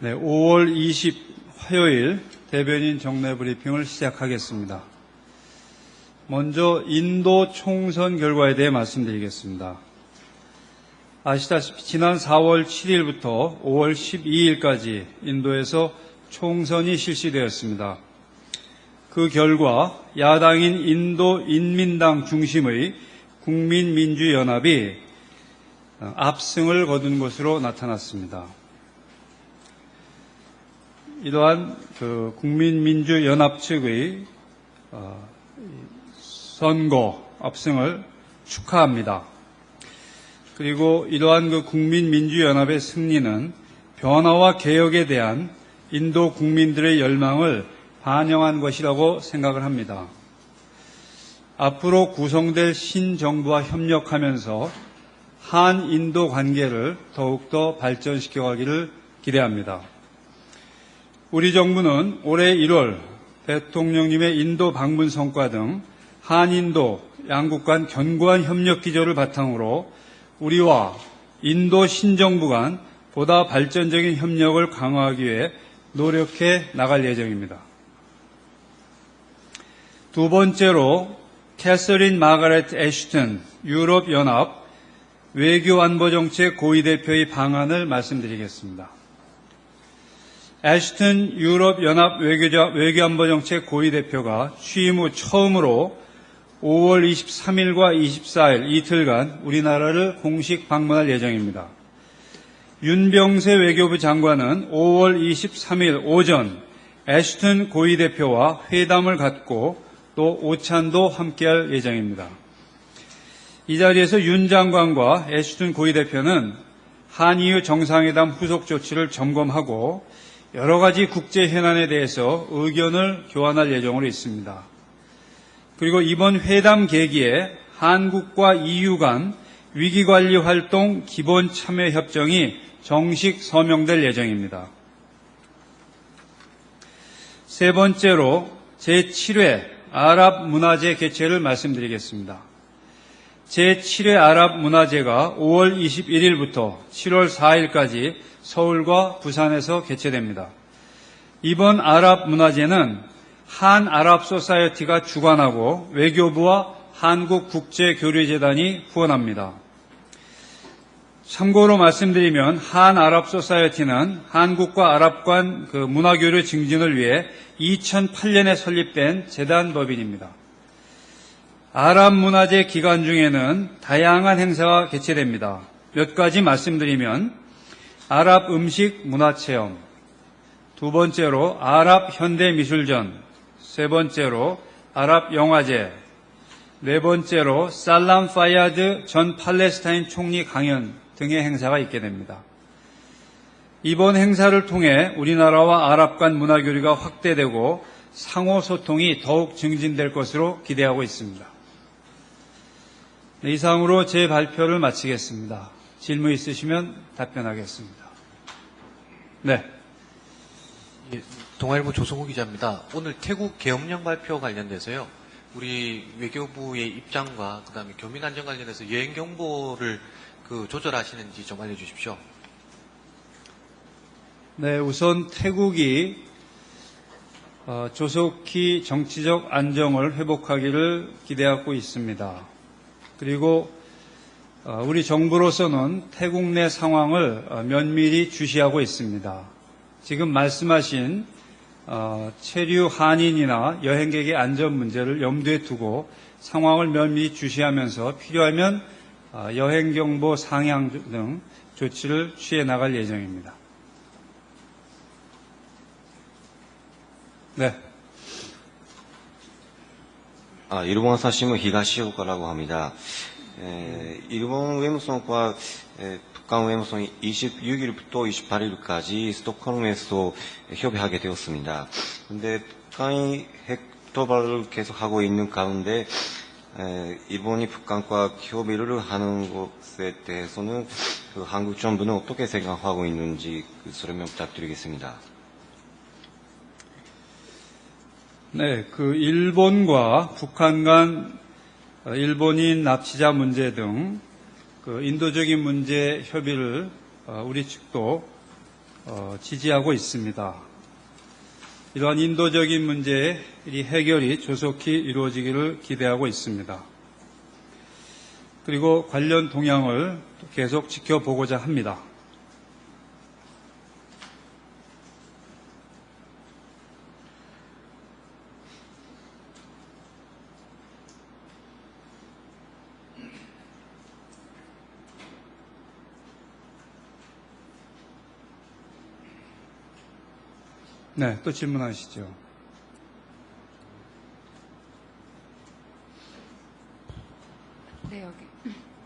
네, 5월 20 화요일 대변인 정례 브리핑을 시작하겠습니다. 먼저 인도 총선 결과에 대해 말씀드리겠습니다. 아시다시피 지난 4월 7일부터 5월 12일까지 인도에서 총선이 실시되었습니다. 그 결과 야당인 인도 인민당 중심의 국민민주연합이 압승을 거둔 것으로 나타났습니다. 이러한 국민민주연합 측의 선거 압승을 축하합니다. 그리고 이러한 국민민주연합의 승리는 변화와 개혁에 대한 인도 국민들의 열망을 반영한 것이라고 생각을 합니다. 앞으로 구성될 신정부와 협력하면서 한인도 관계를 더욱더 발전시켜가기를 기대합니다. 우리 정부는 올해 1월 대통령님의 인도 방문 성과 등 한인도 양국 간 견고한 협력 기조를 바탕으로 우리와 인도 신정부 간 보다 발전적인 협력을 강화하기 위해 노력해 나갈 예정입니다. 두 번째로 캐서린 마가렛 애슈튼 유럽연합 외교안보정책 고위대표의 방안을 말씀드리겠습니다. 애슈튼 유럽연합 외교안보정책 고위대표가 취임 후 처음으로 5월 23일과 24일 이틀간 우리나라를 공식 방문할 예정입니다. 윤병세 외교부 장관은 5월 23일 오전 애슈튼 고위대표와 회담을 갖고 또 오찬도 함께할 예정입니다. 이 자리에서 윤 장관과 애슈튼 고위대표는 한EU 정상회담 후속 조치를 점검하고 여러 가지 국제 현안에 대해서 의견을 교환할 예정으로 있습니다. 그리고 이번 회담 계기에 한국과 EU 간 위기관리 활동 기본 참여 협정이 정식 서명될 예정입니다. 세 번째로 제7회 아랍 문화제 개최를 말씀드리겠습니다. 제7회 아랍 문화제가 5월 21일부터 7월 4일까지 서울과 부산에서 개최됩니다. 이번 아랍 문화제는 한 아랍 소사이어티가 주관하고 외교부와 한국국제교류재단이 후원합니다. 참고로 말씀드리면 한 아랍 소사이어티는 한국과 아랍 간 문화교류 증진을 위해 2008년에 설립된 재단법인입니다. 아랍 문화제 기간 중에는 다양한 행사가 개최됩니다. 몇 가지 말씀드리면 아랍 음식 문화체험, 두 번째로 아랍 현대미술전, 세 번째로 아랍 영화제, 네 번째로 살람 파야드 전 팔레스타인 총리 강연 등의 행사가 있게 됩니다. 이번 행사를 통해 우리나라와 아랍 간 문화교류가 확대되고 상호 소통이 더욱 증진될 것으로 기대하고 있습니다. 네, 이상으로 제 발표를 마치겠습니다. 질문 있으시면 답변하겠습니다. 네. 예, 동아일보 조성우 기자입니다. 오늘 태국 계엄령 발표 관련돼서요. 우리 외교부의 입장과 그다음에 교민 안전 관련해서 여행 경보를 조절하시는지 좀 알려주십시오. 네, 우선 태국이 조속히 정치적 안정을 회복하기를 기대하고 있습니다. 그리고 우리 정부로서는 태국 내 상황을 면밀히 주시하고 있습니다. 지금 말씀하신 체류 한인이나 여행객의 안전 문제를 염두에 두고 상황을 면밀히 주시하면서 필요하면 여행경보 상향 등 조치를 취해 나갈 예정입니다. 네. 일본朝日新聞東岡라고 합니다. 일본 외무성과 북한 외무성이 26일부터 28일까지 스톡홀름에서 협의하게 되었습니다. 그런데 북한이 핵 도발을 계속하고 있는 가운데 일본이 북한과 협의를 하는 것에 대해서는 한국 정부는 어떻게 생각하고 있는지 설명 부탁드리겠습니다. 네, 일본과 북한 간 일본인 납치자 문제 등 인도적인 문제 협의를 우리 측도 지지하고 있습니다. 이러한 인도적인 문제의 이 해결이 조속히 이루어지기를 기대하고 있습니다. 그리고 관련 동향을 계속 지켜보고자 합니다. 네, 또 질문하시죠. 네, 여기.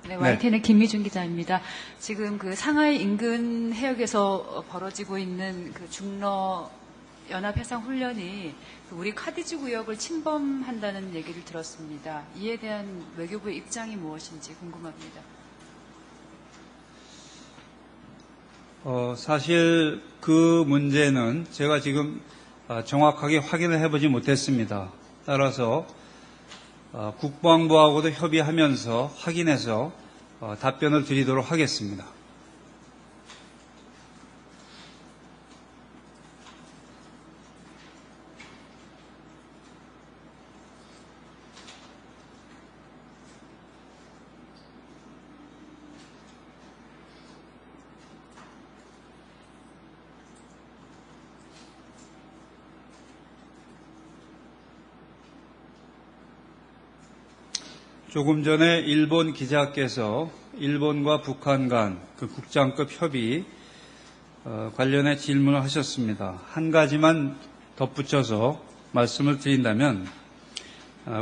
네, YTN의 김미준 기자입니다. 지금 그 상하이 인근 해역에서 벌어지고 있는 그 중러 연합해상훈련이 그 우리 카디즈 구역을 침범한다는 얘기를 들었습니다. 이에 대한 외교부의 입장이 무엇인지 궁금합니다. 사실 그 문제는 제가 지금 정확하게 확인을 해보지 못했습니다. 따라서 국방부하고도 협의하면서 확인해서 답변을 드리도록 하겠습니다. 조금 전에 일본 기자께서 일본과 북한 간 그 국장급 협의 관련해 질문을 하셨습니다. 한 가지만 덧붙여서 말씀을 드린다면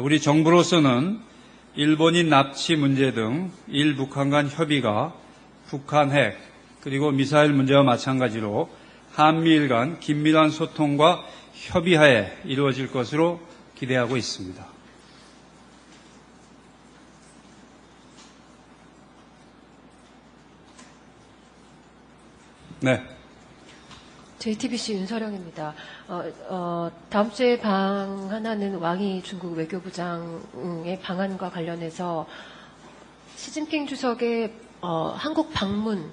우리 정부로서는 일본인 납치 문제 등 일북한 간 협의가 북한 핵 그리고 미사일 문제와 마찬가지로 한미일 간 긴밀한 소통과 협의하에 이루어질 것으로 기대하고 있습니다. 네. JTBC 윤서령입니다. 다음 주에 방한하는 왕이 중국 외교부장의 방한과 관련해서 시진핑 주석의 한국 방문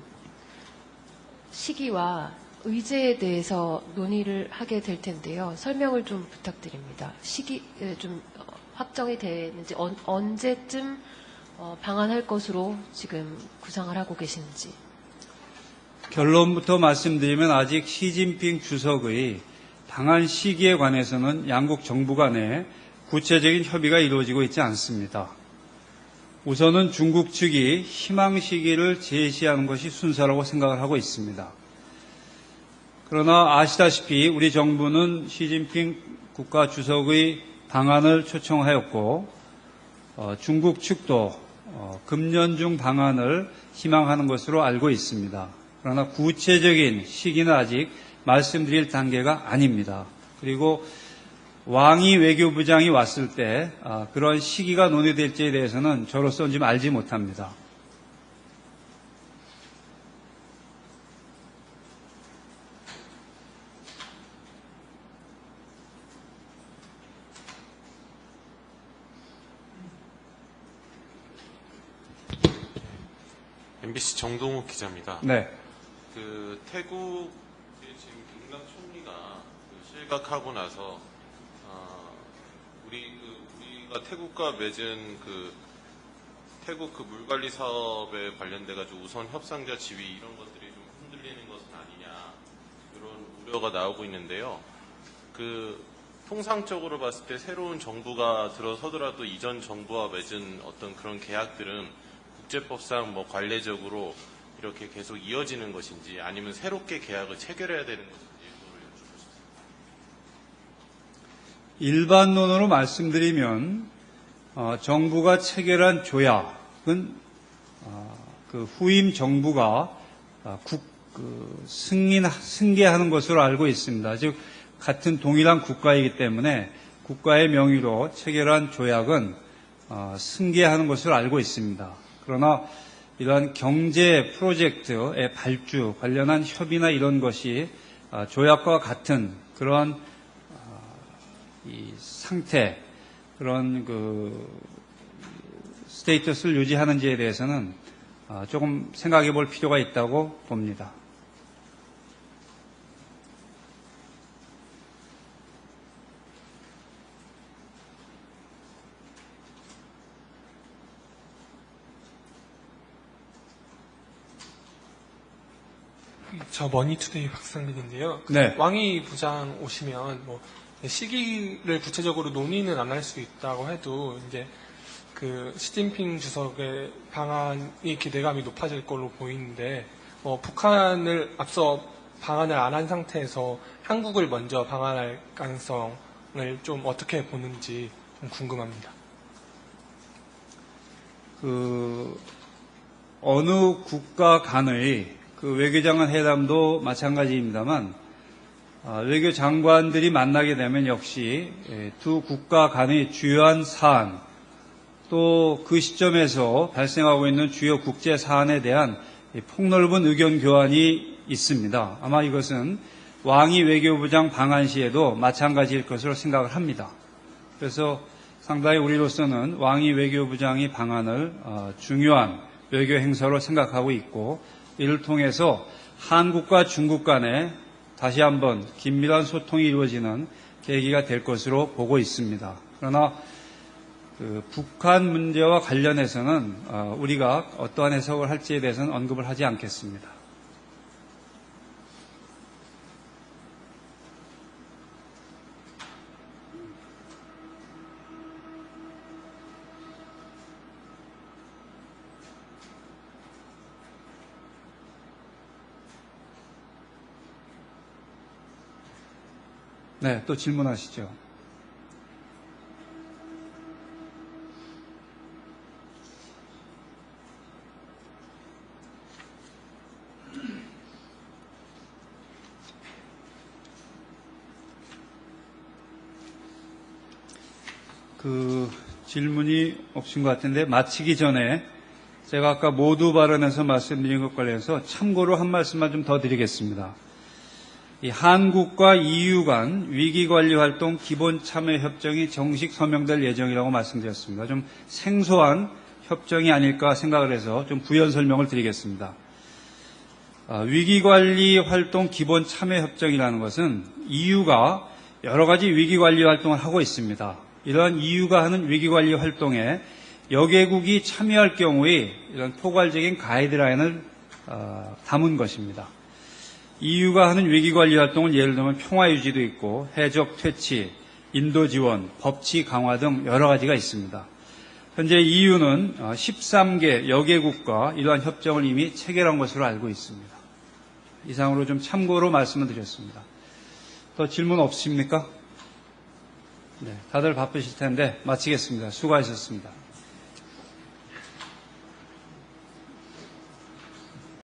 시기와 의제에 대해서 논의를 하게 될 텐데요. 설명을 좀 부탁드립니다. 시기 좀 확정이 되는지 언제쯤 방한할 것으로 지금 구상을 하고 계신지. 결론부터 말씀드리면 아직 시진핑 주석의 방한 시기에 관해서는 양국 정부 간에 구체적인 협의가 이루어지고 있지 않습니다. 우선은 중국 측이 희망 시기를 제시하는 것이 순서라고 생각을 하고 있습니다. 그러나 아시다시피 우리 정부는 시진핑 국가 주석의 방한을 초청하였고 중국 측도 금년 중 방한을 희망하는 것으로 알고 있습니다. 그러나 구체적인 시기는 아직 말씀드릴 단계가 아닙니다. 그리고 왕이 외교부장이 왔을 때 그런 시기가 논의될지에 대해서는 저로서는 지금 알지 못합니다. MBC 정동욱 기자입니다. 네. 그 태국의 지금 김강 총리가 실각하고 나서 우리가 태국과 맺은 태국 물관리 사업에 관련돼 가지고 우선 협상자 지위 이런 것들이 좀 흔들리는 것은 아니냐 이런 우려가 나오고 있는데요. 통상적으로 봤을 때 새로운 정부가 들어서더라도 이전 정부와 맺은 어떤 그런 계약들은 국제법상 관례적으로 이렇게 계속 이어지는 것인지 아니면 새롭게 계약을 체결해야 되는 것인지 그걸 여쭙고 싶습니다. 일반론으로 말씀드리면 정부가 체결한 조약은 그 후임 정부가 승계하는 것으로 알고 있습니다. 즉 같은 동일한 국가이기 때문에 국가의 명의로 체결한 조약은 승계하는 것으로 알고 있습니다. 그러나 이러한 경제 프로젝트의 발주 관련한 협의나 이런 것이 조약과 같은 그러한 이 상태, 그런 스테이터스를 유지하는지에 대해서는 조금 생각해 볼 필요가 있다고 봅니다. 저 머니투데이 박상민인데요. 네. 왕이 부장 오시면 뭐 시기를 구체적으로 논의는 안 할 수 있다고 해도 이제 그 시진핑 주석의 방안이 기대감이 높아질 걸로 보이는데 북한을 앞서 방안을 안 한 상태에서 한국을 먼저 방한할 가능성을 좀 어떻게 보는지 좀 궁금합니다. 어느 국가 간의 그 외교장관 회담도 마찬가지입니다만 외교 장관들이 만나게 되면 역시 두 국가 간의 주요한 사안 또 그 시점에서 발생하고 있는 주요 국제 사안에 대한 폭넓은 의견 교환이 있습니다. 아마 이것은 왕이 외교부장 방한 시에도 마찬가지일 것으로 생각을 합니다. 그래서 상당히 우리로서는 왕이 외교부장이 방한을 중요한 외교 행사로 생각하고 있고 이를 통해서 한국과 중국 간에 다시 한번 긴밀한 소통이 이루어지는 계기가 될 것으로 보고 있습니다. 그러나 북한 문제와 관련해서는 우리가 어떠한 해석을 할지에 대해서는 언급을 하지 않겠습니다. 네, 또 질문하시죠. 질문이 없으신 것 같은데 마치기 전에 제가 아까 모두 발언에서 말씀드린 것 관련해서 참고로 한 말씀만 좀 더 드리겠습니다. 이 한국과 EU 간 위기관리활동 기본참여협정이 정식 서명될 예정이라고 말씀드렸습니다. 좀 생소한 협정이 아닐까 생각을 해서 좀 부연 설명을 드리겠습니다. 위기관리활동 기본참여협정이라는 것은 EU가 여러 가지 위기관리활동을 하고 있습니다. 이러한 EU가 하는 위기관리활동에 여개국이 참여할 경우에 이런 포괄적인 가이드라인을 담은 것입니다. EU가 하는 위기관리 활동은 예를 들면 평화유지도 있고 해적 퇴치, 인도 지원, 법치 강화 등 여러 가지가 있습니다. 현재 EU는 13개 여개국과 이러한 협정을 이미 체결한 것으로 알고 있습니다. 이상으로 좀 참고로 말씀을 드렸습니다. 더 질문 없으십니까? 네, 다들 바쁘실 텐데 마치겠습니다. 수고하셨습니다.